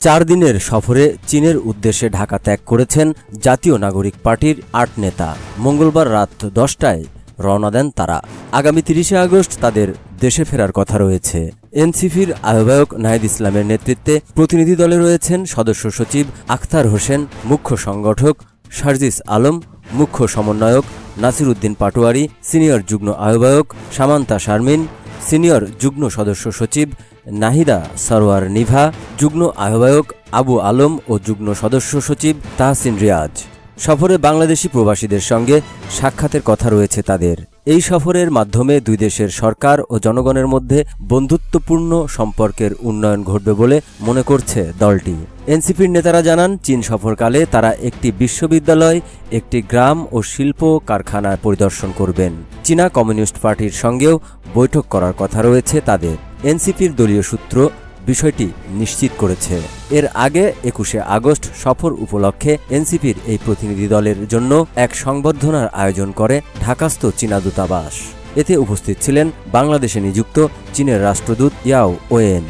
4 দিনের সফরে চীনের উদ্দেশ্যে ঢাকা ত্যাগ করেছেন জাতীয় নাগরিক পার্টির 8 নেতা। মঙ্গলবার রাত 10টায় রওনা দেন তারা। আগামী 30শে আগস্ট তাদের দেশে ফেরার কথা রয়েছে। এনসিপির আহ্বায়ক নাহিদ ইসলামের নেতৃত্বে প্রতিনিধি দলে রয়েছেন সদস্য সচিব আখতার হোসেন, মুখ্য সংগঠক শারজিস আলম, মুখ্য সমন্বয়ক নাসির উদ্দিন পাটোয়ারি, সিনিয়র যুগ্ম আহ্বায়ক সামান্তা শারমিন, সিনিয়র যুগ্ম সদস্য সচিব নাহিদা সরওয়ার নিভা, যুগ্ম আহ্বায়ক আবু আলম ও যুগ্ম সদস্য সচিব তাহসিন রিয়াজ। সফরে বাংলাদেশি প্রবাসীদের সঙ্গে সাক্ষাতের কথা রয়েছে তাদের। এই সফরের মাধ্যমে দুই দেশের সরকার ও জনগণের মধ্যে বন্ধুত্বপূর্ণ সম্পর্কের উন্নয়ন ঘটবে বলে মনে করছে দলটি। এনসিপির নেতারা জানান, চীন সফরকালে তারা একটি বিশ্ববিদ্যালয়, একটি গ্রাম ও শিল্প কারখানা পরিদর্শন করবেন। চীনা কমিউনিস্ট পার্টির সঙ্গেও বৈঠক করার কথা রয়েছে তাদের। এনসিপির দলীয় সূত্র বিষয়টি নিশ্চিত করেছে। এর আগে 21শে আগস্ট সফর উপলক্ষে এনসিপির এই প্রতিনিধি দলের জন্য এক সংবর্ধনার আয়োজন করে ঢাকাস্থ চীনা দূতাবাস। এতে উপস্থিত ছিলেন বাংলাদেশে নিযুক্ত চীনের রাষ্ট্রদূত ইয়াও ওয়েন।